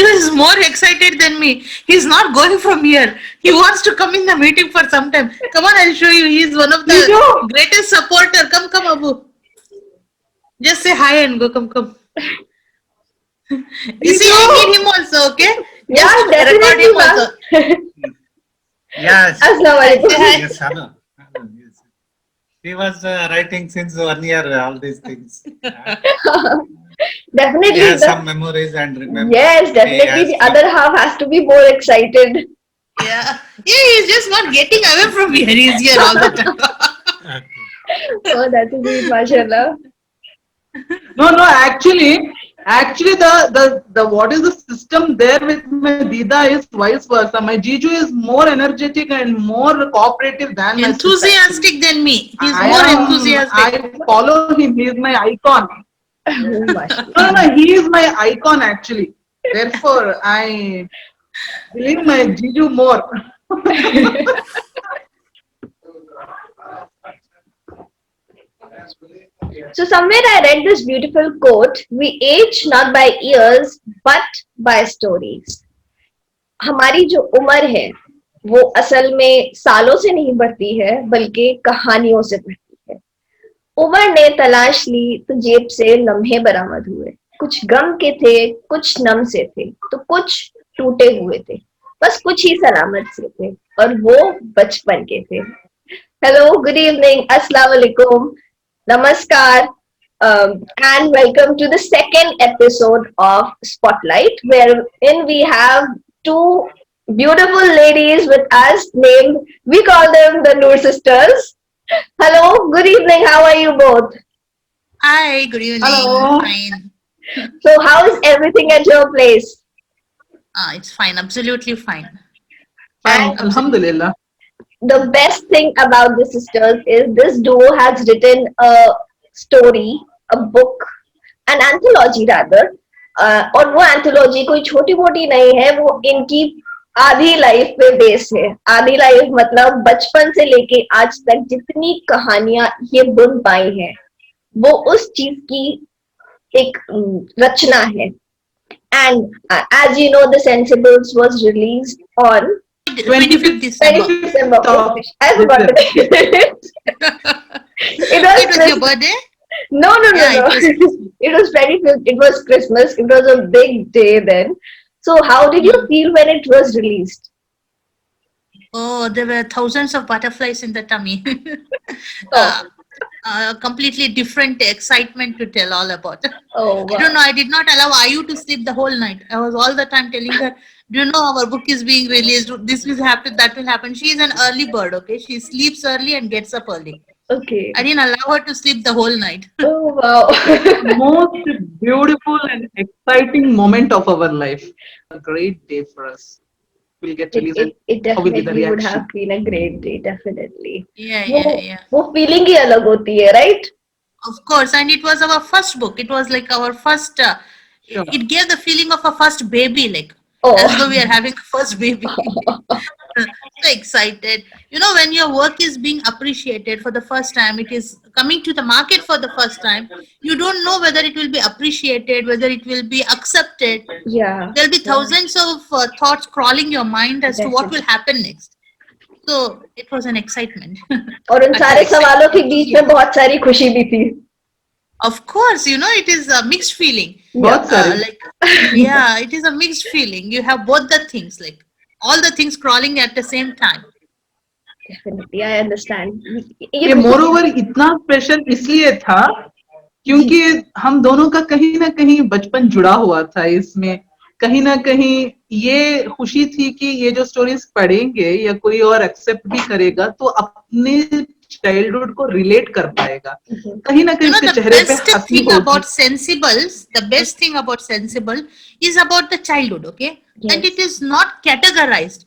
Jiju is more excited than me. He's not going from here. He wants to come in the meeting for some time. Come on, I'll show you. He's one of the Jiju! greatest supporter. Come, Abu. Just say hi and go. Come. You see, I Jiju! need him also, okay? Yeah, Just record definitely, him ma'am. also. Yes. Assalamu Say alaikum. hi. Yes, hello. Hello, yes. He was writing since 1 year all these things. He Definitely. has some memories and remember. Yes, He definitely. has The other half has to be more excited. Yeah, he's just not getting away from here. He's here all the time. Okay. Oh, that's sweet, mashallah. No, actually, the what is the system there with my Dida is vice versa. My Jiju is more energetic and more cooperative than my sister. Enthusiastic than me. He's I more am. enthusiastic. I follow him. He is my icon. Oh, mashallah. No, he is my icon actually. Therefore, I believe my Jiju more. So somewhere I read this beautiful quote: "We age not by years, but by stories." हमारी जो उम्र है वो असल में सालों से नहीं बढ़ती है बल्कि कहानियों से बढ़ती है। उम्र ने तलाश ली तो जेब से लम्हे बरामद हुए, कुछ गम के थे, कुछ नम से थे, तो कुछ टूटे हुए थे, बस कुछ ही सलामत से थे, और वो बचपन के थे। हेलो, गुड इवनिंग, अस्सलाम वालेकुम, namaskar, and welcome to the second episode of Spotlight, wherein we have two beautiful ladies with us named, we call them the Noor sisters. Hello, good evening, how are you both? Hi, good evening. Hello. Fine. So, how is everything at your place? It's fine. Absolutely fine. Fine, And Alhamdulillah. the best thing about the sisters is this duo has written a story, a book, an anthology rather, और वो anthology कोई छोटी मोटी नहीं है, वो इनकी आधी लाइफ पे बेस है। आधी लाइफ मतलब बचपन से लेके आज तक जितनी कहानियां ये बुन पाई हैं वो उस चीज की एक रचना है। And as you know, The Sensibles was released on 25th December. 25th December. of I forgot the this. date. It was It was your birthday? No. Yeah, it was. It was 25th. It was Christmas. It was a big day then. So, how did you feel when it was released? Oh, there were thousands of butterflies in the tummy. Completely different excitement to tell all about. Oh, I don't know. I did not allow Ayu to sleep the whole night. I was all the time telling her, "Do you know our book is being released? This will happen. That will happen." She is an early bird. Okay, she sleeps early and gets up early. Okay. I didn't allow her to sleep the whole night. Oh, wow. Most beautiful and exciting moment of our life. A great day for us. We'll get released. it How will be the definitely would reaction? have been a great day, definitely. Yeah. वो feeling ही अलग होती है, right? Of course, and it was our first book. It was like our first. Sure. It gave the feeling of a first baby, like Oh. as though we are having a first baby. So excited. You know, when your work is being appreciated for the first time, it is coming to the market for the first time. You don't know whether it will be appreciated, whether it will be accepted. Yeah. There'll be thousands of thoughts crawling your mind as to what will happen next. So it was an excitement. और उन सारे सवालों के बीच में बहुत सारी खुशी भी थी. Of course, you know, it is a mixed feeling. बहुत सारे. Yeah, it is a mixed feeling. You have both the things, like all the things crawling at the same time. Definitely, I understand. ये moreover इतना special इसलिए था क्योंकि हम दोनों का कहीं ना कहीं बचपन जुड़ा हुआ था इसमें. कहीं ना कहीं ये खुशी थी कि ये जो स्टोरीज पढ़ेंगे या कोई और एक्सेप्ट भी करेगा तो अपने चाइल्डहुड को रिलेट कर पाएगा. कहीं ना कहीं उसके चेहरे पे best हंसी thing होगी. about Sensibles, the best thing about Sensible is about the childhood, okay? Yes. And it is not categorized.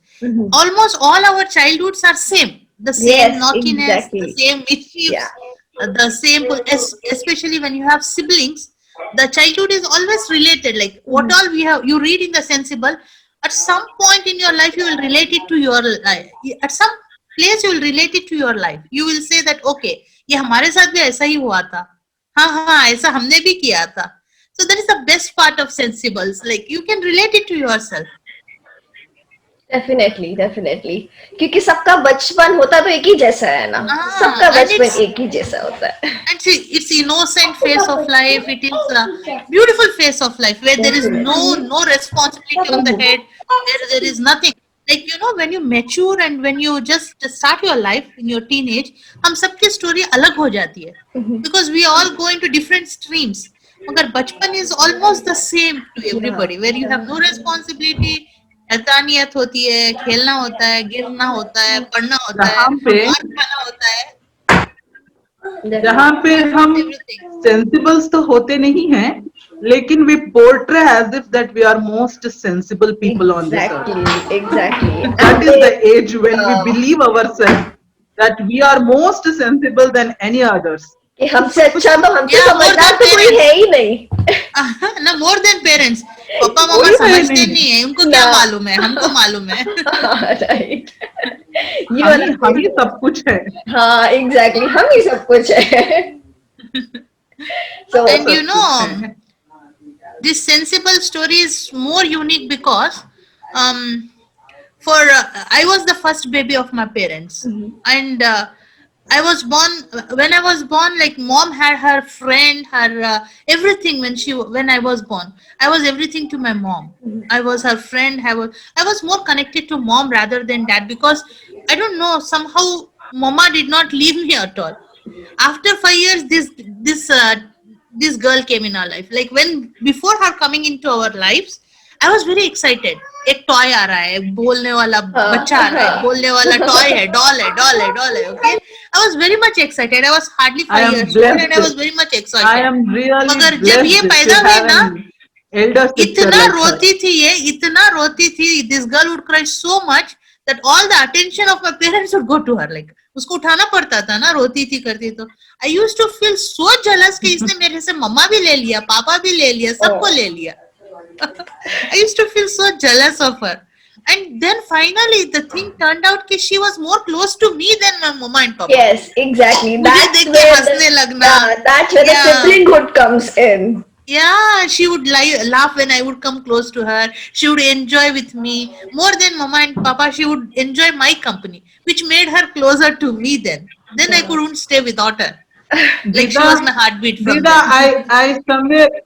Almost all our childhoods are same. The same Yes, naughtiness, exactly. the same mischiefs, Yeah. the same, especially when you have siblings, the childhood is always related. Like what all we have, you read in the Sensible, at some point in your life, you will relate it to your life. At some place, you will relate it to your life. You will say that, okay, ये हमारे साथ भी ऐसा ही हुआ था. हाँ, ऐसा हमने भी किया था. So that is the best part of Sensibles. Like you can relate it to yourself. Definitely क्योंकि सबका बचपन होता तो एक ही जैसा है ना, सबका And बचपन it's एक ही जैसा होता है. and see, it's innocent phase of life. It is a beautiful phase of life where there is no responsibility on the head. There is nothing. Like when you mature and when you just start your life in your teenage, हम सबकी story अलग हो जाती है because we all go into different streams. मगर बचपन is almost the same to everybody where you have no responsibility. शैतानियत होती है, खेलना होता है, गिरना होता है, पढ़ना होता है, मार खाना होता है, जहाँ पे हम everything. सेंसिबल्स तो होते नहीं हैं, लेकिन we portray as if that we are most sensible people on this earth. Exactly. That is the age when we believe ourselves that we are most sensible than any others. कि हमसे अच्छा तो हमसे Yeah, more समझदार than तो कोई parents. है ही नहीं. ना more than parents. पापा मामा कोई है समझते नहीं. नहीं है, उनको क्या ना. मालूम है, हमको मालूम है. राइट. You are हम ही सब कुछ है. हाँ एग्जैक्टली हम ही सब कुछ है. So And this sensible story is more unique because I was the first baby of my parents, and I was born when I was born. Like mom had her friend, her everything when I was born. I was everything to my mom. I was her friend. I was more connected to mom rather than dad because I don't know, somehow mama did not leave me at all. After 5 years, this girl came in our life. Like before her coming into our lives, I was very excited. एक toy आ रहा है, बोलने वाला बच्चा आ रहा है, बोलने वाला टॉय है, डॉल है. Okay, I was very much excited. I was hardly 5 years old and I was very much excited. I am really मगर जब ये blessed पैदा to हुई have ना, an elder sister इतना like her. रोती थी ये, इतना रोती थी. This girl would cry so much that all the attention of my parents would go to her. Like उसको उठाना पड़ता था ना, रोती थी करती तो. I used to feel so jealous कि इसने मेरे से मम्मा भी ले लिया, पापा भी ले लिया, सबको ले लिया. I used to feel so jealous of her. And then finally the thing turned out कि she was more close to me than my mama and papa. yes, exactly. मुझे That's देख के where हंसने लगना. that's where the Yeah. siblinghood comes in. Yeah, she would laugh when I would come close to her. She would enjoy with me more than mama and papa. She would enjoy my company, which made her closer to me. Then I couldn't stay without her. Like she was my heartbeat from Dida, then.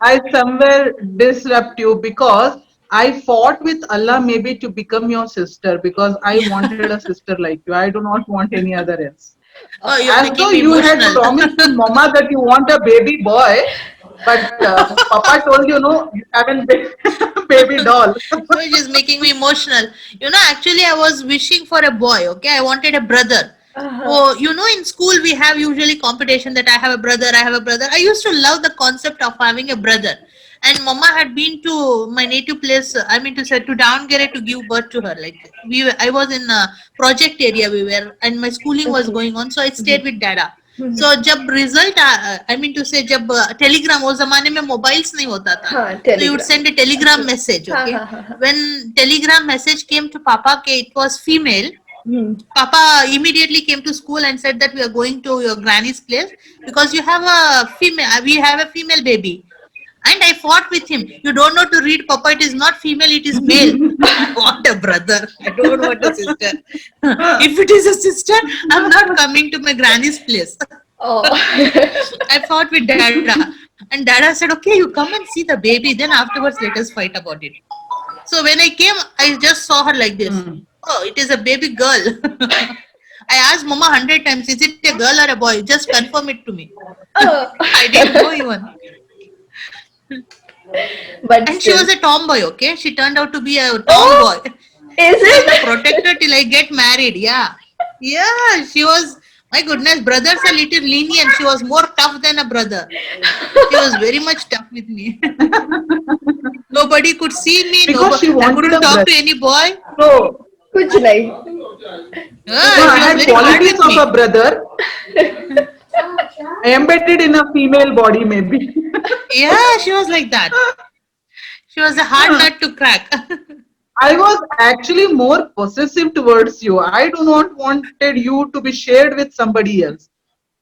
I somewhere disrupt you because I fought with Allah maybe to become your sister because I wanted a sister like you. I do not want any other else. Oh, you're As making though me you had emotional. promised to Mama that you want a baby boy, but Papa told you no, you have a baby doll. Which is making me emotional. Actually, I was wishing for a boy. Okay, I wanted a brother. Oh, in school we have usually competition that I have a brother. I used to love the concept of having a brother. And mama had been to my native place, I mean to say to Davangere to give birth to her. Like I was in a project area and my schooling was going on, so I stayed with dada. So जब result, I mean to say जब telegram, उस जमाने में mobiles नहीं होता था, so you would send a telegram message. Okay, when telegram message came to papa के it was female, papa immediately came to school and said that we are going to your granny's place because we have a female baby. And I fought with him. You don't know to read, papa. It is not female, it is male. I want a brother. I don't want a sister. If it is a sister, I'm not coming to my granny's place. Oh. I fought with dada. And dada said, okay, you come and see the baby. Then afterwards, let us fight about it. So when I came, I just saw her like this. Oh, it is a baby girl. I asked mama 100 times, is it a girl or a boy? Just confirm it to me. I didn't know even. But and she was a tomboy, okay? She turned out to be a tomboy. Is it? I protected till I get married, yeah. Yeah, she was, my goodness, brothers are little lenient. She was more tough than a brother. She was very much tough with me. Nobody could see me. Because she I wanted couldn't a talk brother. to any boy. So, कुछ नहीं. I had very hard qualities with of me. a brother embedded in a female body maybe. Yeah, she was like that. She was a hard nut to crack. I was actually more possessive towards you. I do not wanted you to be shared with somebody else.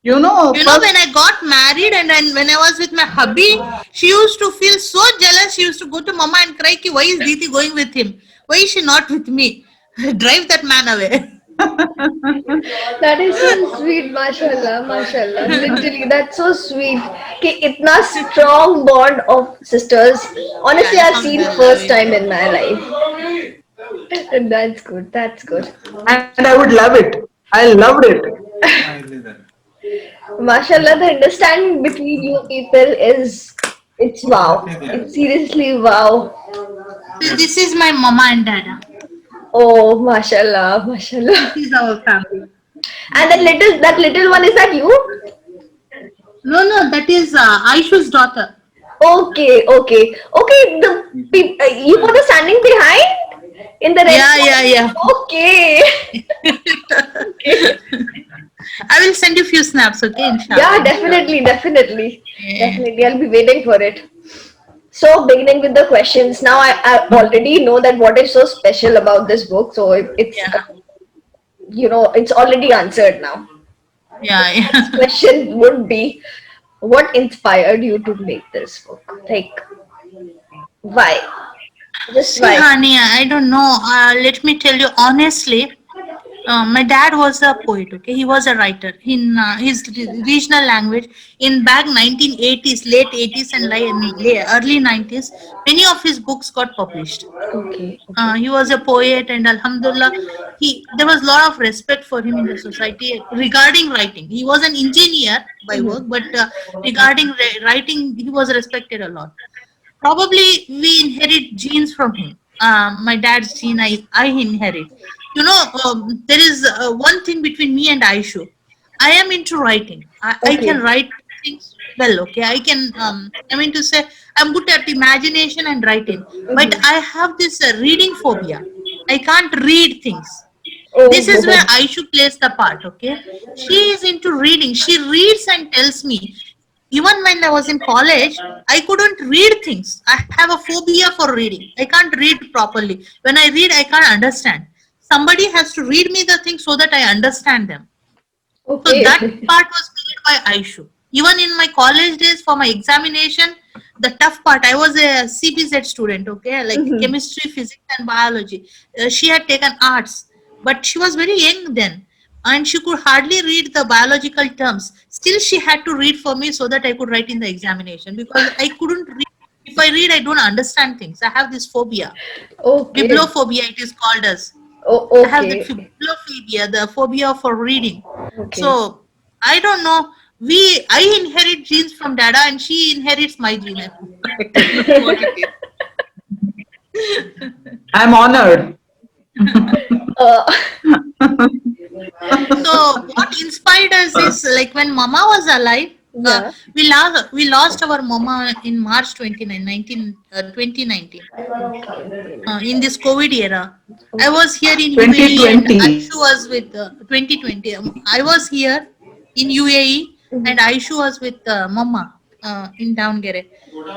You know, when I got married and then when I was with my hubby, she used to feel so jealous. She used to go to mama and cry, ki, why is Diti going with him? Why is she not with me? Drive that man away. That is so sweet, mashallah, mashallah. Literally, that's so sweet. कि इतना strong bond of sisters. Honestly, I've seen first time in my life. And that's good. That's good. And I would love it. I loved it. Finally then. Mashallah, the understanding between you people it's wow. It's seriously wow. This is my mama and dada. Oh, mashallah, mashallah. This is our family. And that little one, is that you? No, that is Aishu's daughter. Okay. You were standing behind in the red. Yeah. Okay. I will send you few snaps, okay? Inshallah. Yeah, definitely. I'll be waiting for it. So, beginning with the questions. Now, I already know that what is so special about this book. So, it's it's already answered now. Yeah. Question would be, what inspired you to make this book? Like, why? Just why? Honey, I don't know. Let me tell you honestly. My dad was a poet. Okay, he was a writer in his regional language. In back 1980s, late 80s and early 90s, many of his books got published. Okay. He was a poet, and Alhamdulillah, there was a lot of respect for him in the society regarding writing. He was an engineer by work, but regarding writing, he was respected a lot. Probably we inherit genes from him. My dad's gene, I inherit. You know, there is one thing between me and Aishu. I am into writing. I can write things well. Okay, I can. I mean to say, I'm good at imagination and writing, but I have this reading phobia. I can't read things. This is where Aishu plays the part. Okay, she is into reading. She reads and tells me. Even when I was in college, I couldn't read things. I have a phobia for reading. I can't read properly. When I read, I can't understand. Somebody has to read me the things so that I understand them. So that part was played by Aishu. Even in my college days for my examination, the tough part, I was a CBZ student, okay, like chemistry, physics and biology. She had taken arts, but she was very young then and she could hardly read the biological terms. Still, she had to read for me so that I could write in the examination because I couldn't read. If I read, I don't understand things. I have this phobia. Bibliophobia, it is called as. I have the bibliophobia, the phobia for reading. So I don't know. I inherit genes from Dada, and she inherits my gene. I'm honored. So what inspired us is like when Mama was alive. We lost our Mama in March 2019. In this COVID era. I was here in 2020. UAE and Aishu was with 2020. I was here in UAE and Aishu was with Mama in Davangere.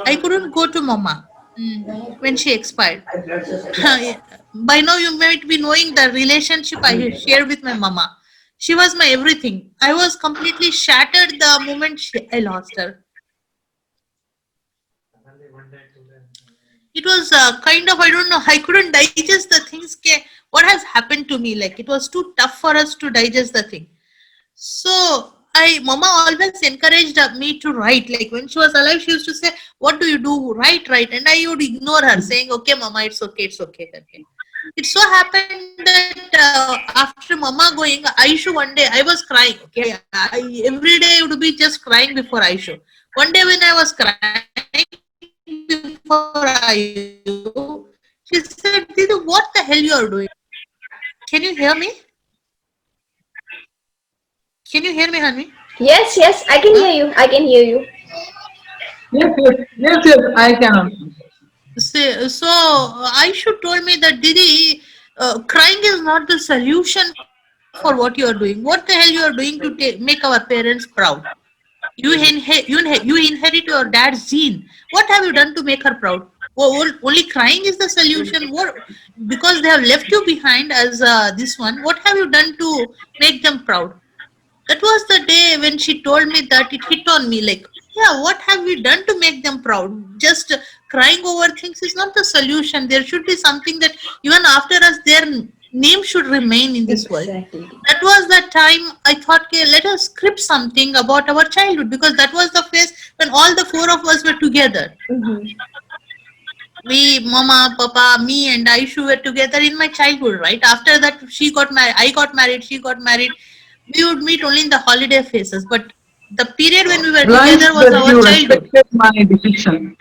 I couldn't go to Mama when she expired. By now you might be knowing the relationship I shared with my Mama. She was my everything. I was completely shattered the moment I lost her. It was kind of, I don't know, I couldn't digest the things. What has happened to me? Like, it was too tough for us to digest the thing. So, Mama always encouraged me to write. Like, when she was alive, she used to say, what do you do? Write. And I would ignore her, saying, okay, Mama, it's okay. It so happened that after Mama going, Aishu, one day, I was crying. Okay, every day I would be just crying before Aishu. One day when I was crying before Aishu, she said, Didu, what the hell you are doing? Can you hear me? Can you hear me, Hanvi? Yes, I can hear you. Yes, I can. So Aishu told me that Didi, crying is not the solution for what you are doing. What the hell you are doing to make our parents proud? You inherit your dad's gene. What have you done to make her proud? Only crying is the solution. Because they have left you behind as this one. What have you done to make them proud? That was the day when she told me that. It hit on me like, yeah, what have we done to make them proud? Just crying over things is not the solution. There should be something that even after us, their name should remain in this world. Exactly. That was the time I thought, okay, let us script something about our childhood, because that was the phase when all the four of us were together. Mhm. We, Mama, Papa, me, and Aishu were together in my childhood, right? After that, she got married, I got married, she got married. We would meet only in the holiday phases, but the period when we were Blanche, together was that our you childhood. respected my decision.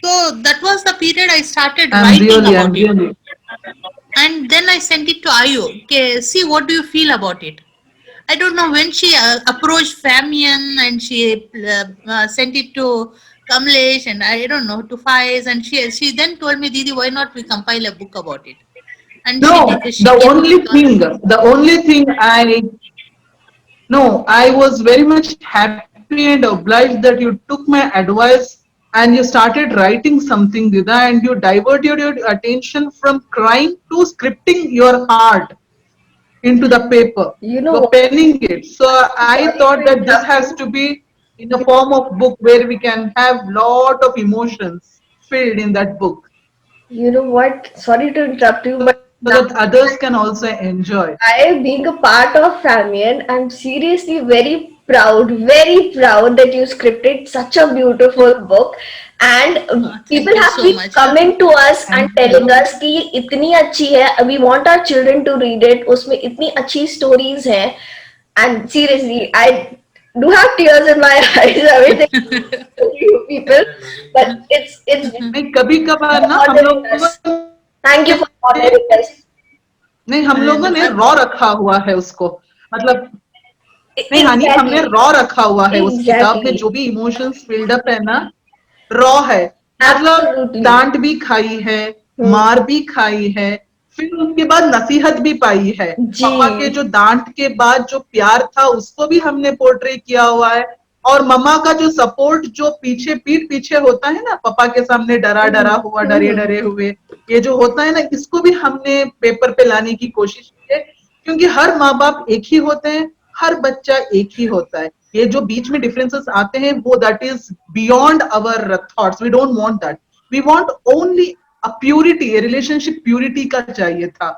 So that was the period I started writing I'm about it. really. And then I sent it to Ayo. Okay, see, what do you feel about it? I don't know when she approached Famian, and she sent it to Kamlesh, and I don't know, to Faiz, and she then told me, Didi, why not we compile a book about it? And she No, did. She the came up only with all the thing, things. the only thing no, I was very much happy and obliged that you took my advice and you started writing something, Dida, and you diverted your attention from crying to scripting your heart into the paper. You know You're what? penning it. So I Sorry thought to that this interrupt has you. to be in a form of book where we can have lot of emotions filled in that book You know what? Sorry to interrupt you, so but that now others can also enjoy. I, being a part of Famian, I'm seriously very proud that you scripted such a beautiful book. And Thank people you have so been much. coming to us and Thank telling you. us कि ये इतनी अच्छी है. We want our children to read it. उसमें इतनी अच्छी stories हैं. And seriously, I do have tears in my eyes every time to you people. But it's नहीं कभी कभार ना हम honoring लोगों us. ने Thank you for honoring us. नहीं हम लोगों ने रॉ रखा हुआ है उसको मतलब नहीं हानि हमने Exactly. रॉ रखा हुआ है उस किताब में Exactly. जो भी इमोशंस बिल्ड अप है ना रॉ है मतलब Absolutely. डांट भी खाई है Hmm. मार भी खाई है फिर उसके बाद नसीहत भी पाई है पापा के जी. जो डांट के बाद जो प्यार था उसको भी हमने पोर्ट्रे किया हुआ है और मम्मा का जो सपोर्ट जो पीछे पीठ पीछे होता है ना पापा के सामने डरा डरा हुआ डरे डरे हुए ये जो होता है ना इसको भी हमने पेपर पे लाने की कोशिश की है क्योंकि हर माँ बाप एक ही होते हैं हर बच्चा एक ही होता है ये जो बीच में डिफरेंसेस आते हैं वो that is beyond our thoughts we don't want that we want only a purity relationship purity का चाहिए था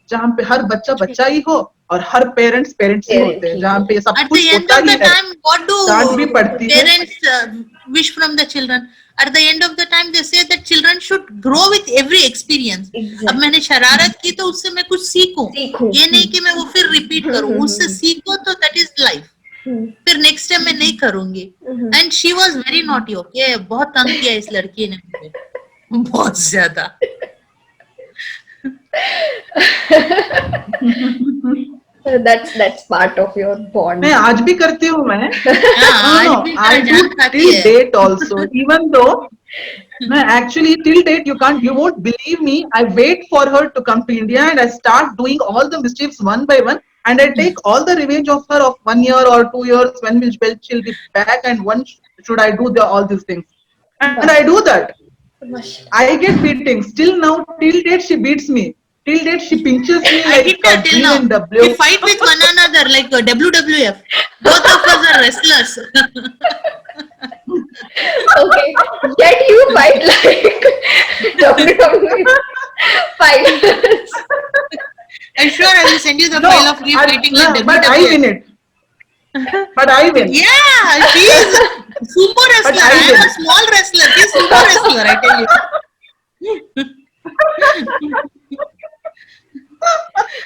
जहां पे हर बच्चा बच्चा ही हो और हर पेरेंट्स पेरेंट्स ही होते हैं जहां पे ये सब At कुछ the end होता of ही the है time, what डांट भी do पड़ती है parents wish from the children? At the end of the time, they say that children should grow with every experience. अब Exactly. मैंने शरारत की तो उससे मैं कुछ सीखूं, सीखूं. ये नहीं कि मैं वो फिर रिपीट करूं. उससे सीखो तो that is life. फिर नेक्स्ट टाइम मैं नहीं करूंगी. And she was very naughty. Okay, बहुत तंग किया इस लड़की ने मुझे, बहुत ज्यादा. That's part of your bond. मैं आज भी करती हूँ मैं हाँ, no आज no भी I मेरा do जान खाती till है. date also even though no actually till date you won't believe me I wait for her to come to India and I start doing all the mischiefs one by one and I take all the revenge of her of 1 year or 2 years when she'll be back and when should I do all these things and I do that I get beatings till now till date she beats me till date she pinches me I like did that till green now. and We blue fight with one another like WWF. Both of us are wrestlers. Okay, yet you fight like WWE fighters. I'm sure I will send you the no file of me fighting no, like but I win WWF. it but I win Yeah, she is sumo but wrestler. I I am win a small wrestler. She is sumo wrestler, I tell you.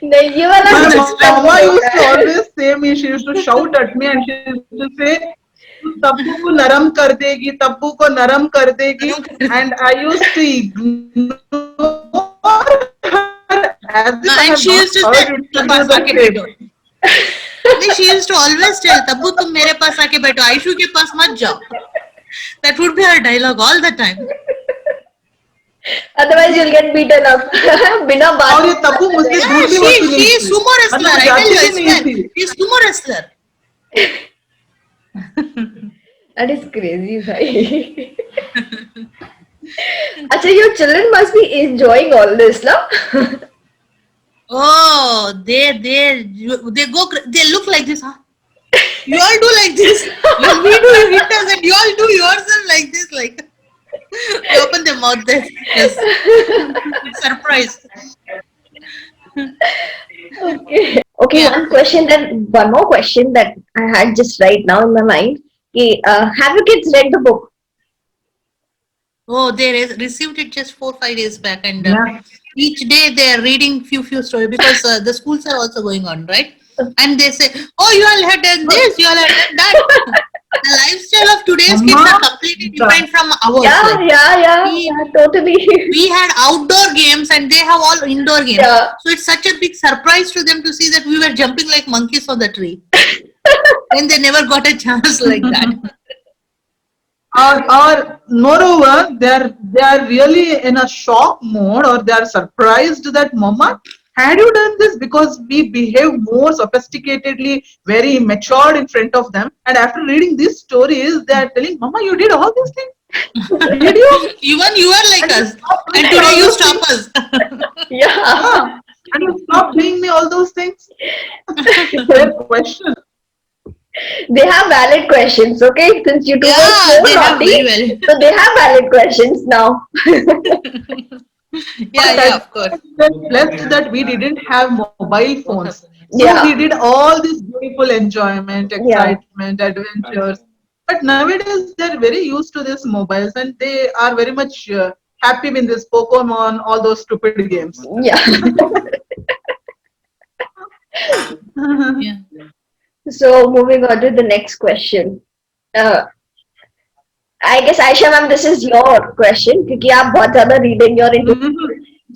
नहीं ये वाला my different mama होता used to है. always say me she used to shout at me and she used to say "तू तब्बू को नरम कर देगी तब्बू को नरम कर देगी and I used to ignore her as if I And have she not used to heard say, it "मेरे to do पास the आके same बैठो." नहीं, she used to always tell, "Tabu तुम मेरे पास आके बैठो, आयशु के पास मत जाओ." That would be her dialogue all the time. Otherwise you'll get beaten up. बिना बात और ये तब्बू मुझसे Yeah, दूर भी she होती she नहीं is थी sumo wrestler. मतलब वो I tell जाती you, भी I नहीं swear, थी she is sumo wrestler. That is crazy, bhai. Acha, your children must be enjoying all this, na? Oh, they go, they look like this, huh? You all do like this. When we do hit us and you all do yourself like this, like they open their mouth there. Yes. Surprise. Okay. Okay, Yeah. one more question that I had just right now in my mind. Have your kids read the book? Oh, they received it just 4 5 days back, and Yeah. each day they are reading few stories because the schools are also going on, right? And they say, "Oh, you all have done this, you all have done that." The lifestyle of today's kids Mama, are completely different from ours. Yeah, Like, we totally. we had outdoor games and they have all indoor games. Yeah. So it's such a big surprise to them to see that we were jumping like monkeys on the tree, and they never got a chance like that. Or moreover, they are really in a shock mode, or they are surprised that Mama, had you done this? Because we behave more sophisticatedly, very matured in front of them. And after reading these stories, they are telling, Mama, you did all these things? Did you? Even you are like And you us, stop and doing today all you those stop things? us. Yeah. Ah, and you stop doing me all those things? Fair question. They have valid questions, okay? Since you two were Yeah, so they have very naughty, well. so they have valid questions now. Yeah, But yeah, at of course. blessed that we didn't have mobile phones. So Yeah. we did all this beautiful enjoyment, Yeah. excitement, adventures. But nowadays they're very used to these mobiles and they are very much happy with this Pokemon, all those stupid games. Yeah. Yeah. So moving on to the next question. Uh, I guess Aisha ma'am, this is your question क्योंकि आप बहुत ज़्यादा reading, you're into. Mhm.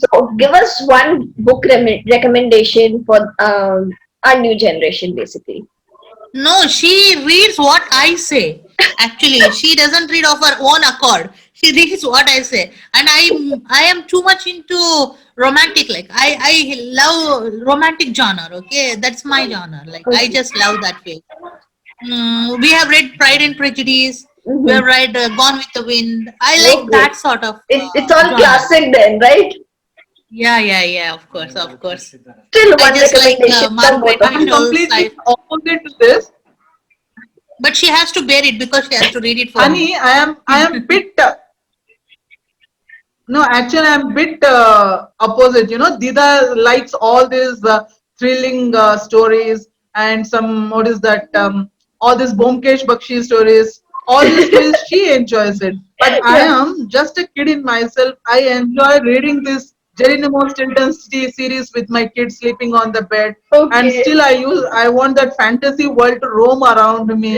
So give us one book recommendation for our new generation, basically. No, she reads what I say. Actually, she doesn't read of her own accord. She reads what I say, and I am too much into romantic. Like I love romantic genre. Okay, that's my genre. Like I just love that way. We have read Pride and Prejudice. We have Mhm. read Gone with the Wind. I like Okay. that sort of It's all genre. classic then, right? Yeah, yeah, yeah. Of course, of course. Still I one just like recommendation from Margaret both of I'm you. Atwood's completely side, opposite to this. but she has to bear it because she has to read it for me. Honey, I am bit no, actually, I'm bit opposite. You know, Dida likes all these thrilling stories and some, what is that, all these Bomkesh Bakshi stories, all these stories, she enjoys it. But I Yeah. am just a kid in myself. I enjoy reading this Jerry Stilton series with my kids sleeping on the bed. And Okay. still, I want that fantasy world to roam around me.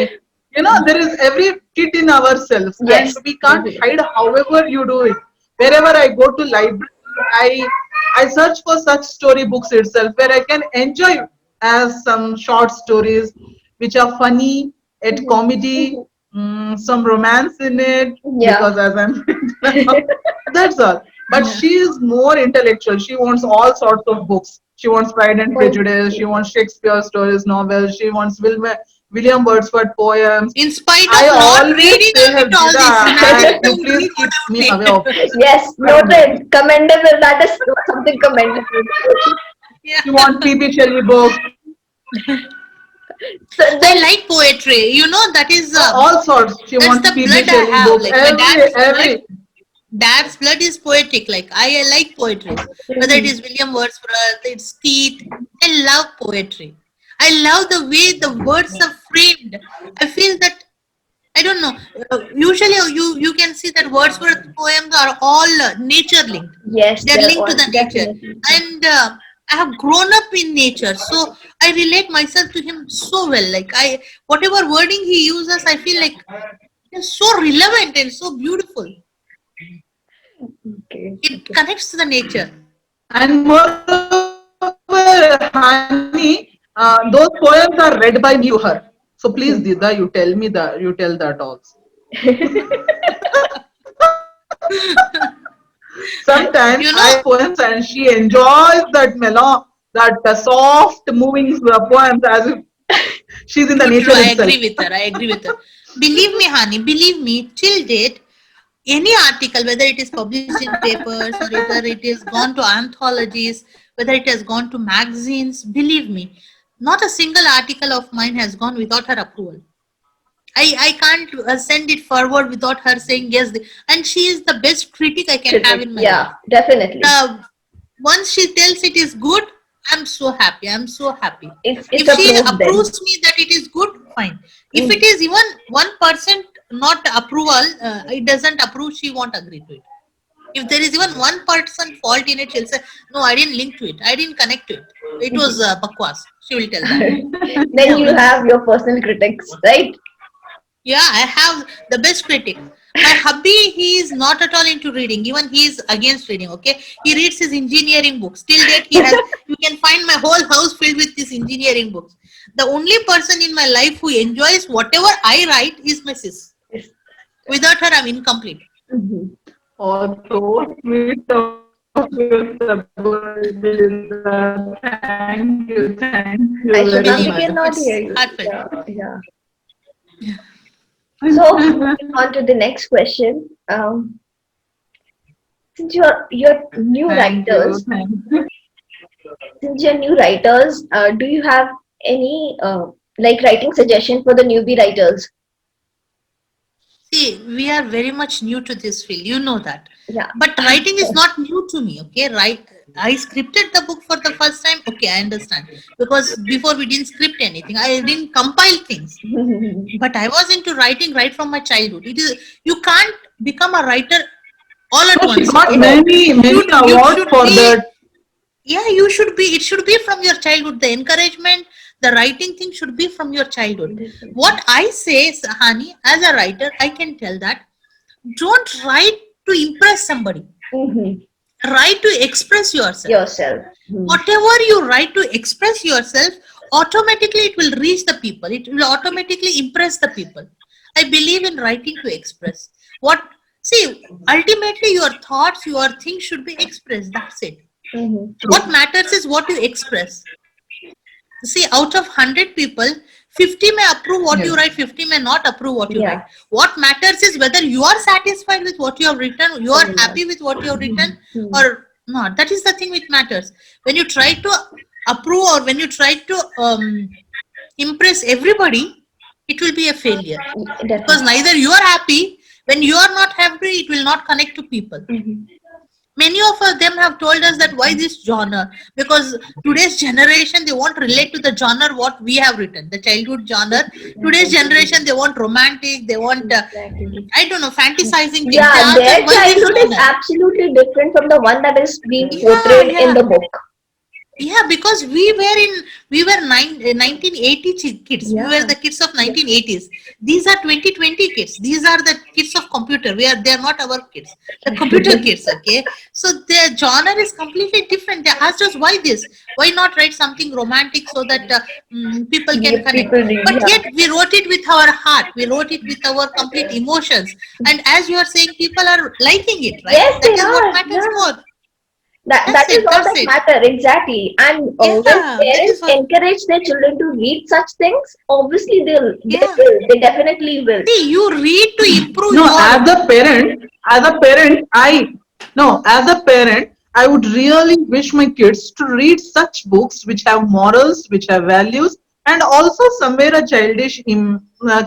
You know, there is every kid in ourselves, and Yes. we can't hide however you do it. Wherever I go to library, I search for such story books itself where I can enjoy as some short stories which are funny, yet comedy, some romance in it Yeah. because as I'm that's all. But Yeah. she is more intellectual. She wants all sorts of books. She wants Pride and Prejudice. She wants Shakespeare stories, novels. She wants William Wordsworth poems. In spite I of not always reading say her, it all Dida, this, imagine you to please read keep whatever me we away of this. Yes, noted. Commendable. That is something commendable. Yeah. She wants P.B. Shelley books, So I then, like poetry. You know, that is all sorts. She that's wants the P.B. blood I Shelley have. books. Like my Every. dad's blood is poetic. Like I like poetry. Whether it is William Wordsworth, it's Keith. I love poetry. I love the way the words are framed. I feel that I don't know. Usually, you can see that Wordsworth poems are all nature linked. yes, They're they're linked all to the nature, definitely. and I have grown up in nature, so I relate myself to him so well. Like whatever wording he uses, I feel like it's so relevant and so beautiful. Okay. It connects to the nature. And moreover, honey, those poems are read by me to her. So please, Dida, you tell that also. Sometimes You I know, poems and she enjoys that that soft moving poems as if she's in the true, true. nature I itself. agree with her. I agree with her. Believe me, honey. Believe me. Till date, any article, whether it is published in papers or whether it is gone to anthologies, whether it has gone to magazines. Believe me, not a single article of mine has gone without her approval. I can't send it forward without her saying yes. And she is the best critic I can have in my life. Yeah, definitely. Once she tells it is good, I'm so happy. I'm so happy. It's If she approved then. approves me that it is good, fine. If it is even 1% not approval, it doesn't approve, she won't agree to it. If there is even 1% fault in it, she'll say, no, I didn't link to it. I didn't connect to it. It was bakwas. She will tell that. Then you have your personal critics, right? Yeah, I have the best critic. My hubby, he is not at all into reading. Even he is against reading. Okay, he reads his engineering books. Till date, he has. You can find my whole house filled with these engineering books. The only person in my life who enjoys whatever I write is my sis. Without her, I'm incomplete. और तो sweet of you, Sabrina. Thank you I very should much. cannot It's hear you. heartfelt. Yeah. So moving on to the next question. Since you're new writers, do you have any like writing suggestion for the newbie writers? See, we are very much new to this field. You know that. Yeah. But writing is not new to me. Okay, right? I scripted the book for the first time. Okay, I understand. Because before we didn't script anything. I didn't compile things. But I was into writing right from my childhood. It is, you can't become a writer all at She once. got many You awards should for be- that. Yeah, you should be. It should be from your childhood. The encouragement, the writing thing should be from your childhood. What I say, Sahani, as a writer, I can tell that don't write to impress somebody. Write to express yourself. Yourself. Whatever you write to express yourself, automatically it will reach the people. It will automatically impress the people. I believe in writing to express. Ultimately your thoughts, your things should be expressed. That's it. What matters is what you express. See, out of 100 people, 50 may approve what you write, 50 may not approve what you write. What matters is whether you are satisfied with what you have written, you are happy with what you have written or not. That is the thing which matters. When you try to approve or when you try to impress everybody, it will be a failure. Because neither you are happy, when you are not happy, it will not connect to people. Many of them have told us that why this genre? Because today's generation, they won't relate to the genre what we have written, the childhood genre. Today's generation, they want romantic, they want, I don't know, fantasizing things. Yeah, They their ask us, why this childhood is genre? absolutely different from the one that is being portrayed in the book. Yeah, because we were 1980 kids. We were the kids of 1980s. These are 2020 kids. These are the kids of computer. They are not our kids. The computer kids. Okay, so the genre is completely different. They asked us why this? Why not write something romantic so that people can connect? But yet we wrote it with our heart. We wrote it with our complete emotions. And as you are saying, people are liking it, right? Yes, that is what matters more. That is all that matter, exactly. And when parents encourage their children to read such things, obviously they definitely will. See, you read to improve. No, as a parent, I would really wish my kids to read such books which have morals, which have values, and also somewhere a childish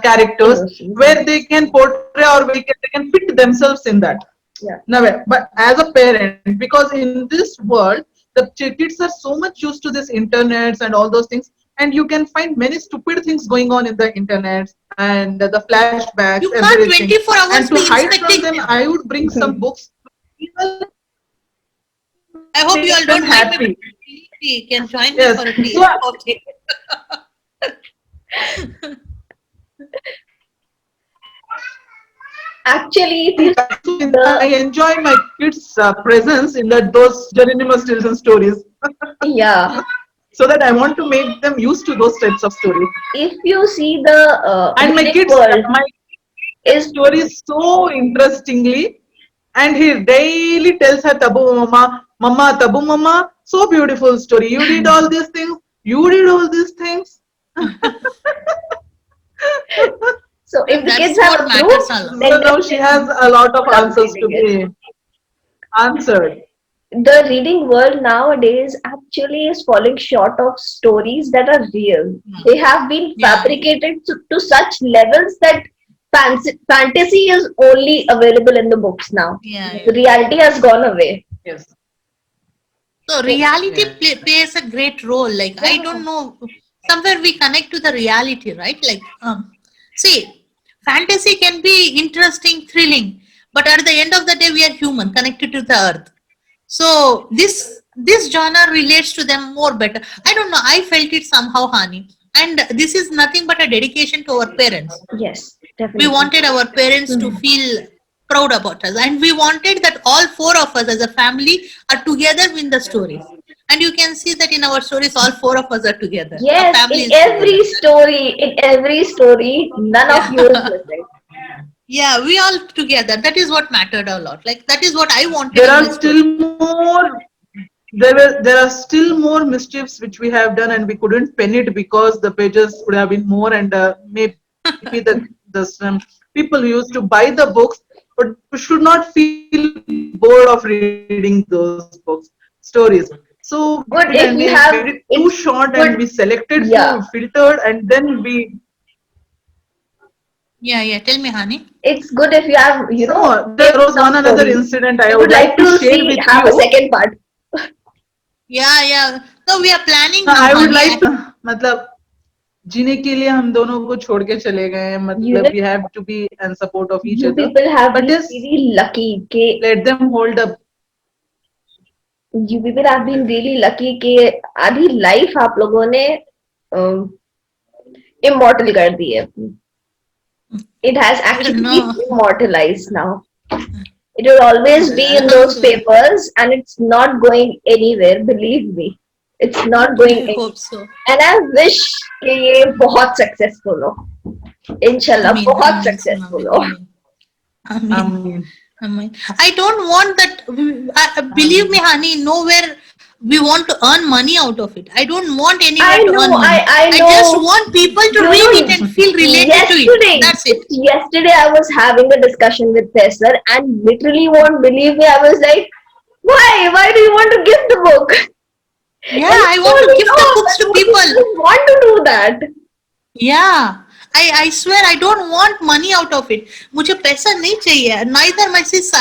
characters where they can portray or they can fit themselves in that. Yeah. Never. But as a parent, because in this world, the kids are so much used to this internets and all those things, and you can find many stupid things going on in the internet and the flashbacks. You can't 24 hours and to be hide inspecting from them, I would bring some books. I hope you all don't mind me. You can join me for a tea. Okay. Actually, I enjoy my kids' presence in those Jeremiah Stilton stories. Yeah. So that I want to make them used to those types of stories. If you see the and my kids, my stories so interestingly, and he daily tells her Tabu Mama, Mama, Tabu Mama, so beautiful story. You did all these things. You did all these things. So if the kids have approved, so now she has a lot of answers to be answered. the reading world nowadays actually is falling short of stories that are real. They have been Yeah. fabricated to such levels that fantasy is only available in the books now. Yeah, The yeah. reality has gone away. Yes. So reality Yeah. plays a great role. Like I don't know, somewhere we connect to the reality, right? Like see, fantasy can be interesting, thrilling, but at the end of the day, we are human, connected to the earth. So this genre relates to them more better. I don't know. I felt it somehow, Hani. And this is nothing but a dedication to our parents. Yes, We definitely. wanted our parents to Mhm. feel proud about us, and we wanted that all four of us as a family are together in the stories. And you can see that in our stories, all four of us are together. A Yes, family is together. in every story, none of you is Yeah. missing. Yeah, we all together. That is what mattered a lot. Like that is what I wanted There in are my story. still more. There are still more mischiefs which we have done, and we couldn't pen it because the pages would have been more, and maybe the people who used to buy the books, but should not feel bored of reading those books, stories. So we did, and Good we if you made it have, too it's short, and we good, selected few, yeah. filtered, and then we. Yeah, yeah. Tell me, Hani. It's good if you have, So there picked was one some another stories. incident I We would would like like to to share see with have a you. second part. Yeah, yeah. So we are planning now, I would Hani. like to, मतलब जीने के लिए हम दोनों को छोड़ के चले गए हैं, You मतलब know, we have to be and support of each you other, people have but been yes, really lucky. let them hold up. You people have been really lucky कि आधी लाइफ आप लोगों ने immortal कर दी है. It has I don't actually been know. immortalized now. It will always be in those So, papers and it's not going anywhere, believe me. It's not going I anywhere. hope so. And I wish कि ये बहुत successful हो. इंशाल्लाह Amin, बहुत Amin, Summa, successful Amin, हो. Amin. Amin. mean, Amin. I don't want that. Believe me, honey, nowhere we want to earn money out of it. I don't want anywhere I to know, earn money. I I just know. want people to You read know, it and feel related to it. yesterday, That's it. just yesterday, I was having a discussion with Tessar and literally won't believe me. I was like, why? Why do you want to give the book? Yeah, And I he want told to me, give no, the books but to you people. don't want to do that. Yeah. I swear I don't want money out of it. मुझे पैसा नहीं चाहिए. Neither my sister.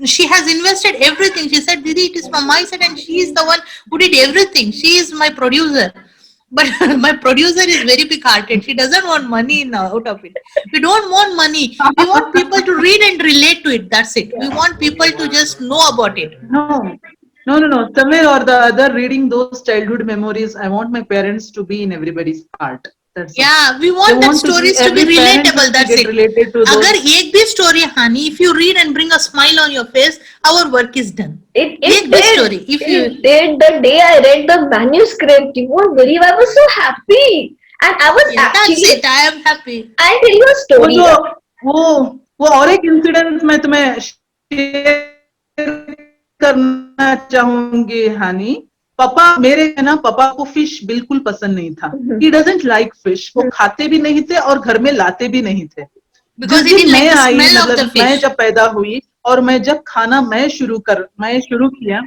She has invested everything. She said, Didi, it is from my side, and she is the one who did everything. She is my producer. But my producer is very big hearted. She doesn't want money out of it. We don't want money. We want people to read and relate to it. That's it. We want people to just know about it. no, no. Somewhere or the other, reading those childhood memories, I want my parents to be in everybody's heart. That's all. Yeah, we They want that want to be, stories to be every parent relatable. has to That's get it. related to अगर those. एक भी story हानि, if you read and bring a smile on your face, our work is done. It एक भी did. story. If you It did. The day I read the manuscript, you won't believe I was so happy. And I was yeah, that's actually, it. I am happy. I'll tell you a वो story. जो वो और एक incident मैं तुम्हें share करना चाहूंगी हानि. पापा मेरे है ना, पापा को फिश बिल्कुल पसंद नहीं था. He doesn't like fish. वो खाते भी नहीं थे और घर में लाते भी नहीं थे. Because जिस he दिन didn't like मैं the I, smell of the मतलब मैं fish. जब पैदा हुई और मैं जब खाना मैं शुरू किया,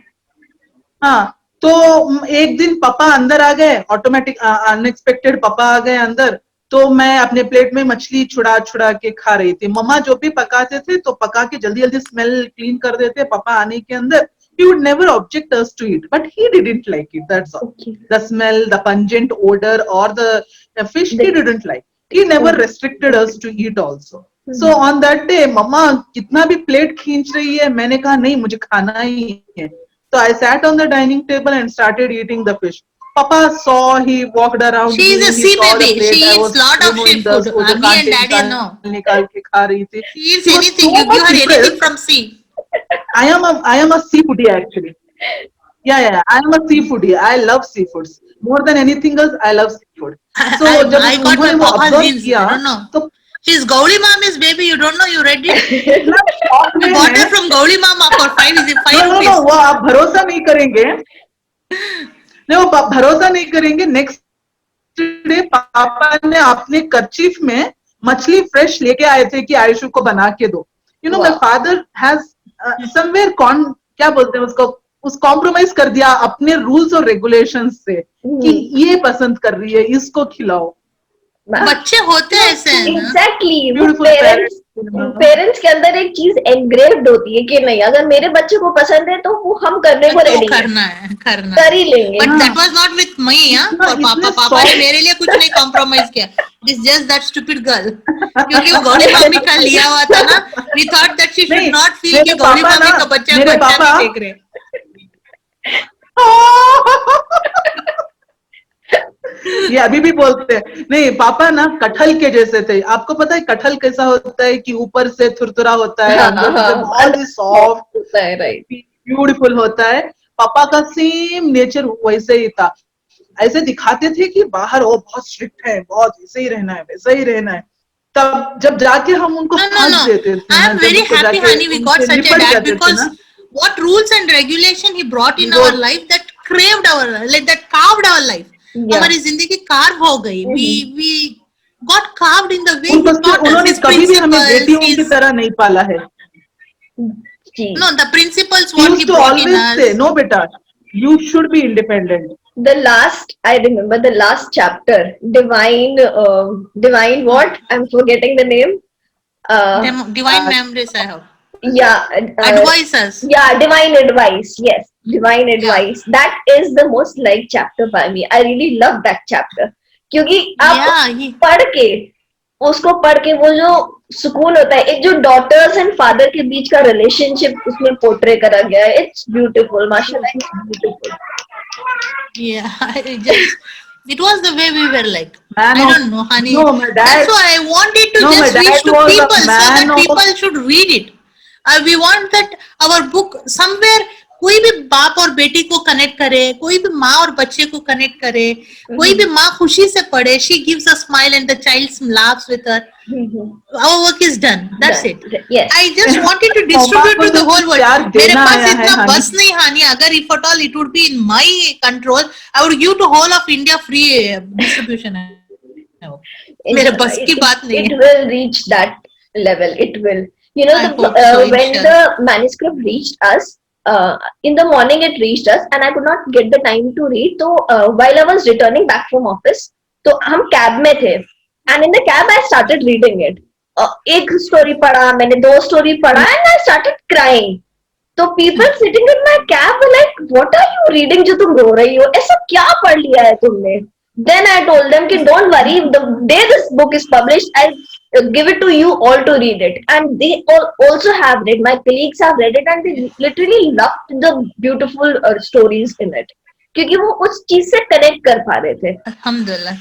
हाँ, तो एक दिन पापा अंदर आ गए, ऑटोमेटिक अनएक्सपेक्टेड पापा आ गए अंदर. तो मैं अपने प्लेट में मछली छुड़ा छुड़ा के खा रही थी. मम्मा जो भी पकाते थे तो पका के जल्दी जल्दी स्मेल क्लीन कर देते पापा आने के अंदर. He would never object us to eat, but he didn't like it. That's all. Okay. The smell, the pungent odor, or the fish, he didn't like. He never restricted us to eat also. So on that day, मम्मा कितना भी plate खींच रही है, मैंने कहा नहीं मुझे खाना ही है. So I sat on the dining table and started eating the fish. Papa saw, he walked around She me, is a he sea saw the baby. plate. She I eats was lot of removing seafood. वो जो Me and कांटे daddy know. निकाल के खा रही थी. She eats She was anything. so You give much her anything impressed. from sea. I am a seafoodie actually. Yeah. I am a seafoodie. I love seafoods. More than anything else, I love seafood. So जब I got उन्होंने my वो papa's observe genes. किया, I don't know. तो She's Gauli Mami's baby. You don't know? You read it? इतना shock We में bought है. her from Gauli Mama for 5 No, rupees. वो आप भरोसा नहीं करेंगे. नहीं वो भरोसा नहीं करेंगे. नेक्स्ट डे पापा ने अपने कर्चीफ में मछली फ्रेश लेके आए थे कि आयुषु को बना के दो. You know, my father has somewhere क्या बोलते हैं उसको, उस कॉम्प्रोमाइज कर दिया अपने रूल्स और रेगुलेशंस से कि ये पसंद कर रही है, इसको खिलाओ. बच्चे होते हैं ऐसे है ना. Exactly Beautiful parents parents. Parents के अंदर एक चीज एनग्रेव्ड होती है कि नहीं, अगर मेरे बच्चे को पसंद है तो वो हम करने को तो रेडी है, करना है कर ही लेंगे. बट हाँ. That was not with me. इतना- और पापा इतने पापा ने soft- मेरे लिए कुछ नहीं कॉम्प्रोमाइज किया. It is just that stupid girl. क्योंकि वो गौरी मामी का लिया हुआ था ना. We thought that she should नहीं, नॉट फील मेरे कि गौरी पापा मामी ना- का बच्चा मेरे को अच्छा पापा- नहीं देख रहे. ये अभी भी बोलते हैं. नहीं, पापा ना कटहल के जैसे थे. आपको पता है कटहल कैसा होता है कि ऊपर से थुरथुरा होता है, हाँ, अंदर से हाँ, बहुत ही सॉफ्ट होता है, राइट. ब्यूटीफुल होता है. पापा का सेम नेचर वैसे ही था. ऐसे दिखाते थे कि बाहर वो बहुत स्ट्रिक्ट है, बहुत ऐसे ही रहना है, वैसा ही रहना है. तब जब जाके हम उनको No, no, हक no. देते थे I ना, am जब very उनको happy, जाके honey. We got उनसे such a निपट dad जाते थे because ना, what rules and regulation he brought in वो- our life that craved our like that carved our life. Yeah. हमारी जिंदगी carve हो गई. We got carved in the way he उन बच्चे taught us. उन्होंने His कभी भी हमें principles, बेटियों की his तरह नहीं पाला है. जी. no the principles He what used he to brought in always say, us. no beta, you should be independent. The last, I remember the last chapter, divine what? I'm forgetting the name. Divine memories I have. Yeah. Advise us. Yeah, divine advice. Yes, divine advice. That is the most liked chapter by me. I really love that chapter. क्योंकि आप Yeah, he, पढ़ के उसको पढ़ के वो जो सुकून होता है, एक जो डॉटर्स एंड फादर के बीच का रिलेशनशिप उसमें पोर्ट्रे करा गया है. इट्स ब्यूटीफुल, माशाल्लाह, it's beautiful. yeah, I just it was the way we were like. Man I of- don't know, honey. No, my dad- That's why I wanted to No, my just reach dad to was a people so man that of- people should read it. We want that our book somewhere कोई भी बाप और बेटी को connect करे, कोई भी माँ और बच्चे को कनेक्ट करे, कोई भी माँ खुशी से पढ़े. She gives a smile and the child laughs with her. Our work is done. That's it. Yes. I just wanted to distribute to the whole world. प्यार मेरे देना पास आया है, इतना honey. बस नहीं हानि. अगर if at all it would be in my control, I would give to whole of India free distribution. मेरे बस की बात नहीं It है. will reach that level. It will. You know, I the, hope so, when inshallah. the manuscript reached us, in the morning it reached us, and I could not get the time to read. So while I was returning back from office, तो हम cab में थे, and in the cab I started reading it. एक story पढ़ा, मैंने 2 story पढ़ा, and I started crying. तो people sitting in my cab were like, "What are you reading? जो तुम रो रही हो? ऐसा क्या पढ़ लिया है तुमने?" Then I told them कि don't worry, the day this book is published, I'll give it to you all to read it. And they all also have read. My colleagues have read it, and they literally loved the beautiful stories in it. क्योंकि वो उस चीज से connect कर पा रहे थे. Alhamdulillah.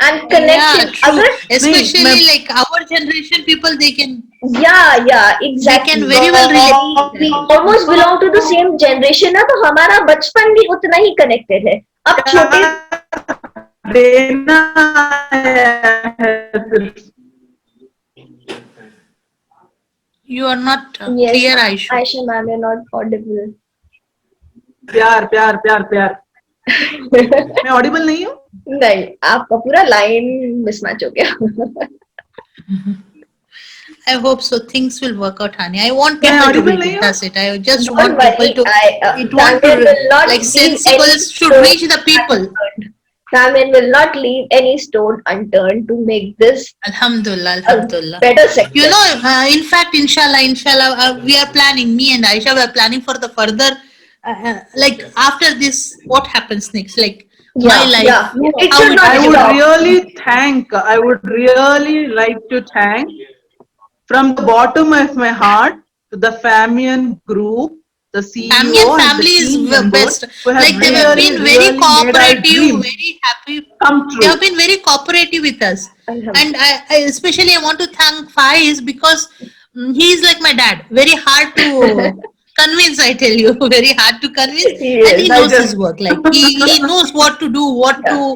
And Yeah, connection. true. अगर Especially मैं- like our generation people, they can yeah, exactly. can very well relate. We almost belong to the same generation ना, तो हमारा बचपन भी उतना ही connected है. अब छोटे देना है सिर्फ. You are not Yes, clear, Aisha. Aisha ma'am, you're not audible. प्यार प्यार प्यार प्यार. मैं ऑडिबल नहीं हूँ. नहीं, आपका पूरा लाइन मिसमैच हो गया. I hope so. Things will work out, honey. I want मैं people to audible read नहीं it. हूँ? That's it. I just Don't want worry, people to. I, It want Tamil to will not like leave sensibles any should stone reach the people. unturned. Tamil will not leave any stone unturned to make this Alhamdulillah, a Alhamdulillah. better sector. You know, in fact, inshallah, we are planning. Me and Aisha, we are planning for the further. Like after this, what happens next? Like my life. Yeah. It how should it not I will would be. stop. I would really like to thank from the bottom of my heart to the Famian group, the CEO Family and and family the is team the members best. who have Like they have really, been very really made our cooperative, dreams very happy. come They true. have been very cooperative with us. And I especially I want to thank Faiz because he is like my dad. Very hard to convince, I tell you. Very hard to convince. Yes, And he I knows just- his work. Like he knows what to do,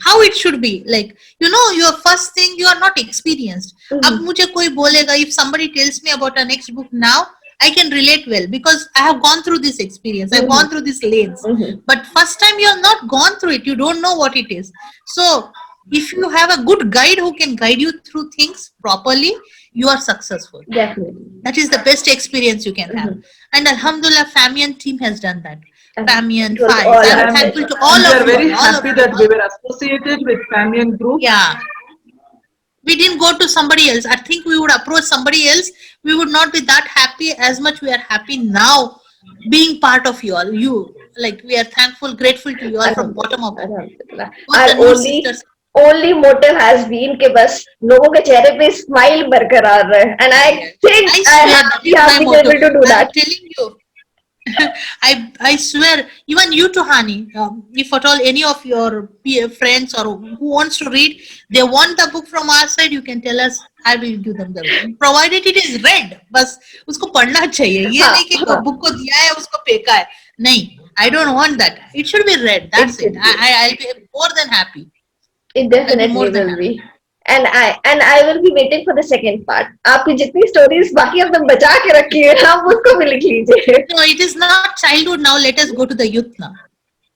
how it should be. Like, you know, your first thing, you are not experienced. अब मुझे कोई बोलेगा, if somebody tells me about a next book now, I can relate well because I have gone through this experience. I've gone through these lanes. But first time you have not gone through it, you don't know what it is. So if you have a good guide who can guide you through things properly, you are successful. Definitely. That is the best experience you can have. And Alhamdulillah, Famian team has done that. And Famian, it was Faiz, all I'm our thankful pleasure. to all we are of you, very all of happy you. that we were associated with Famian Group. Yeah. We didn't go to somebody else. I think we would approach somebody else. We would not be that happy as much we are happy now being part of you all. You, like, we are thankful, grateful to you all from bottom of our heart. Alhamdulillah. Both the Our new only sisters. only motive has been कि बस लोगों के चेहरे पे smile बरकरार रहे, and I think I I swear that we is have my been motto. able to do I'm that. telling you. I swear, even you too, Hani. If at all any of your friends or who wants to read, they want the book from our side, you can tell us. I will give them the book, provided it is read. बस उसको पढ़ना चाहिए. ये हाँ, नहीं कि हाँ. Book को दिया है उसको फेंका है. नहीं, I don't want that. It should be read. That's it. should be. I'll be more than happy. It I'll be definitely more than will happy. be. And I will be waiting for the second part. आपकी जितनी stories बाकी आपने बचा के रखी है, आप उसको भी लिख लीजिए. No, it is not childhood now. Let us go to the youth now.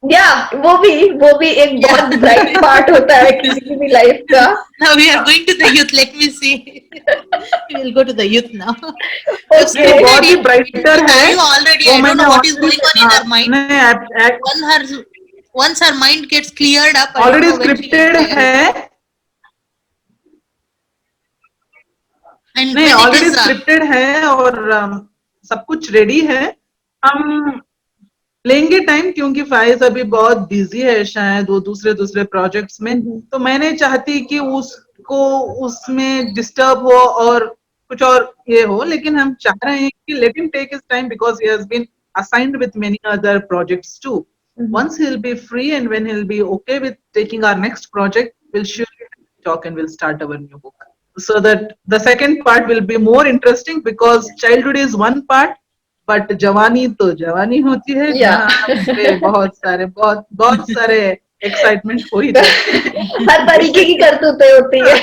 Yeah, वो भी एक बहुत bright part होता है किसी की भी life का. Now we are going to the youth. Let me see. We will go to the youth now. Okay. बहुत ही brighter है. Are you already? वो I don't मैंने know what is already- going on in her mind. नहीं, Once her mind gets cleared up. I don't already know when she scripted will clear it. है. And नहीं, when it already is, scripted है और सब कुछ ready है. हम लेंगे टाइम क्योंकि फाइज अभी बहुत बिजी है शायद वो दूसरे प्रोजेक्ट्स में. तो मैंने चाहती कि उसको उसमें डिस्टर्ब हो और कुछ और ये हो, लेकिन हम चाह रहे हैं कि let him take his time because he has been assigned with many other projects too. Once he'll be free and when he'll be okay with taking our next project, we'll surely talk and we'll start our new book. So that the second part will be more interesting because childhood is one part, but जवानी तो जवानी होती है. Yeah. जहाँ पे बहुत सारे excitement हो ही जाते हैं. हर तरीके की करतूतें होती है.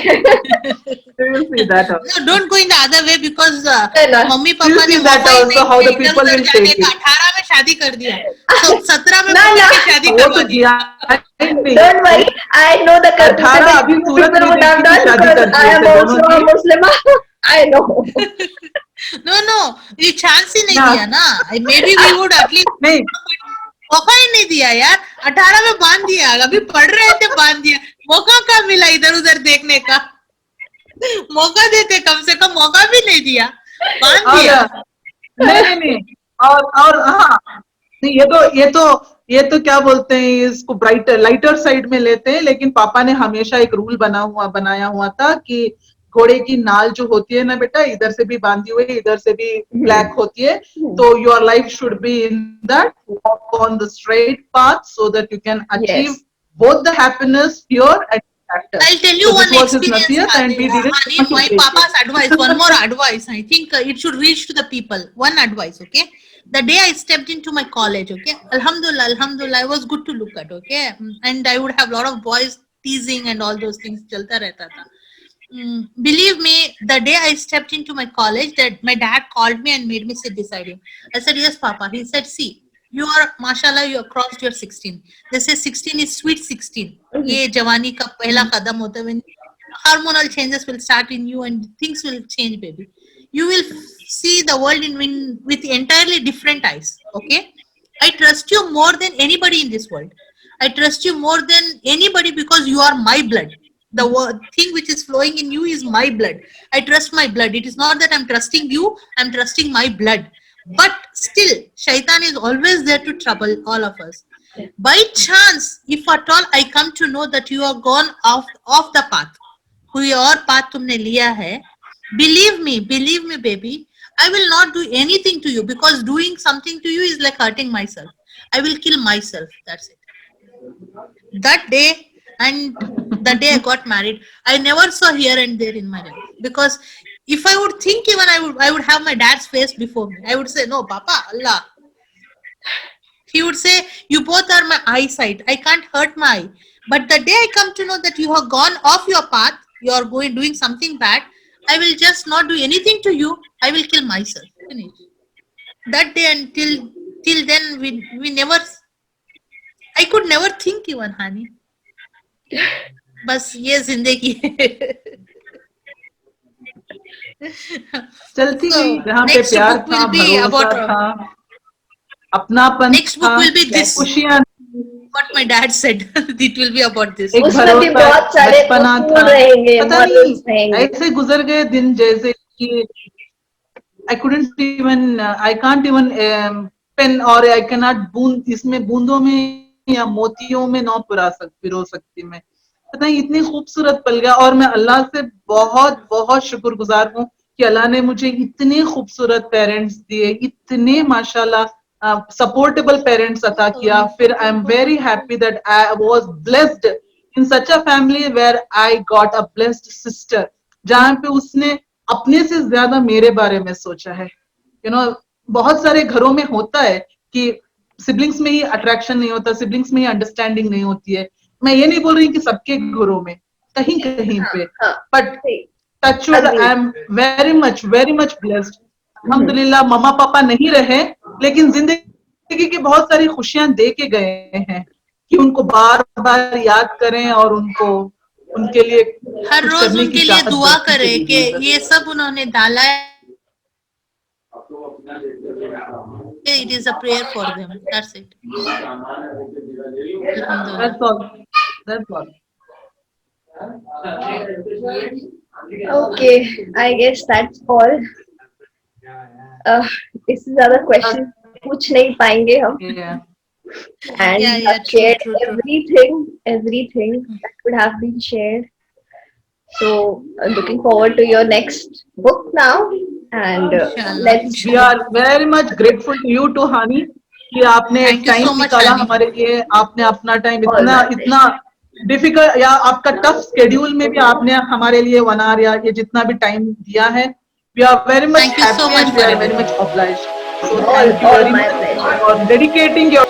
We will see that also. no, don't go in the other way because ना. मम्मी We'll पापा ने see that मौका ही also नहीं how the दिया people इधर-उधर will जाने take का. it. 18 में शादी कर दिया. तो 17 में ना, मम्मी ना. की शादी वो करवा तो दी. किया नहीं. Don't worry, I know the 18 अभी सूरत people में would have देखी done शादी because कर I दिए am थे also दोनों a की. Muslim. I know. No, ये चांस ही नहीं ना. दिया ना. Maybe we would at least नहीं, मौका ही नहीं दिया यार. 18 में बांध दिया. अभी पढ़ रहे थे बांध दिया. मौका कहाँ मिला इधर उधर देखने का. मौका देते कम से कम. मौका भी नहीं दिया. बांध दिया. नहीं और हाँ नहीं, ये तो क्या बोलते हैं इसको ब्राइटर लाइटर साइड में लेते हैं. लेकिन पापा ने हमेशा एक रूल बनाया हुआ था कि घोड़े की नाल जो होती है ना बेटा, इधर से भी बांधी हुई इधर से भी ब्लैक होती है. तो your life should be in that walk on the straight path so that you can achieve both the happiness here and after. I'll tell you So one this was his experience, nasiyat and we didn't Hani, want to my break papa's it. advice. One more advice. I think it should reach to the people. One advice, okay? The day I stepped into my college, okay? Alhamdulillah, I was good to look at, okay? And I would have a lot of boys teasing and all those things. Chalta rehta tha. Believe me, the day I stepped into my college, that my dad called me and made me sit beside him. I said, yes, Papa. He said, see, you are, mashallah, you have crossed your 16. They say 16 is sweet 16. ये जवानी का पहला कदम होता है. When hormonal changes will start in you and things will change, baby. You will see the world with entirely different eyes. Okay, I trust you more than anybody in this world. I trust you more than anybody because you are my blood. The thing which is flowing in you is my blood. I trust my blood. It is not that I'm trusting you, I'm trusting my blood. But still, shaitan is always there to trouble all of us. By chance, if at all I come to know that you are gone off the path, कोई और path तुमने लिया है, believe me, baby, I will not do anything to you because doing something to you is like hurting myself. I will kill myself. That's it. That day and the day I got married, I never saw here and there in my life. Because if I would think even I would have my dad's face before me. I would say, no, Papa, Allah. He would say, you both are my eyesight. I can't hurt my eye. But the day I come to know that you have gone off your path, you are doing something bad, I will just not do anything to you. I will kill myself. Finish. That day until then, we never. I could never think even, honey. बस ये जिंदगी है. चलती So, गई, जहाँ पे next प्यार book था, will be भरोसा about था, अपनापन next book था, will be this. खुशियाँ, What my dad said. It will be about this. एक उसमें भी भरोसा, बहुत सारे बचपना उसूल था, रहेंगे, पता मॉरल्स नहीं रहेंगे। ऐसे गुजर गए दिन जैसे कि I couldn't even, I can't even pen or I cannot बूंद, इसमें बूंदों में या मोतियों में ना पिरो सकती मैं। पता नहीं इतनी खूबसूरत पल गया, और मैं अल्लाह से बहुत बहुत शुक्रगुजार हूँ कि अल्लाह ने मुझे इतने खूबसूरत पेरेंट्स दिए, इतने माशाल्लाह सपोर्टेबल पेरेंट्स अता किया। फिर I am very happy that I was blessed in such a family where I got a blessed sister, जहाँ पे उसने अपने से ज्यादा मेरे बारे में सोचा है। यू नो, बहुत सारे घरों में होता है कि सिबलिंग्स में ही अट्रैक्शन नहीं होता, सिबलिंग्स में ही अंडरस्टैंडिंग नहीं होती है। मैं ये नहीं बोल रही कि सबके घरों में, कहीं कहीं पे, हाँ, बट सही, touchwood I am very much blessed. अल्हम्दुलिल्लाह मम्मा पापा नहीं रहे, लेकिन जिंदगी की बहुत सारी खुशियां दे के गए हैं कि उनको बार बार याद करें और उनको उनके लिए हर कुछ रोज करने की उनके लिए चाहत दुआ बढ़ती करें चली कि गई बस। ये सब उन्होंने डाला है. It is a prayer for them. That's it. Alhamdulillah. That's all. That's all. Okay, I guess that's all. इससे ज्यादा क्वेश्चन पूछ नहीं पाएंगे हम, Yeah. and Yeah, you yeah, have true, shared true, true. everything that could have been shared. So looking forward to your next book now, and Inshallah. let's We are very much grateful to you too, Hani, कि आपने Thank you time so much, निकाला Hani. हमारे लिए। आपने अपना time All इतना right. इतना difficult या आपका टफ स्केड्यूल में भी आपने हमारे लिए 1 आवर या ये जितना भी टाइम दिया है, we are very much Thank you so happy much and we for are very everything. Much obliged. So thank you all very my much pleasure. for dedicating your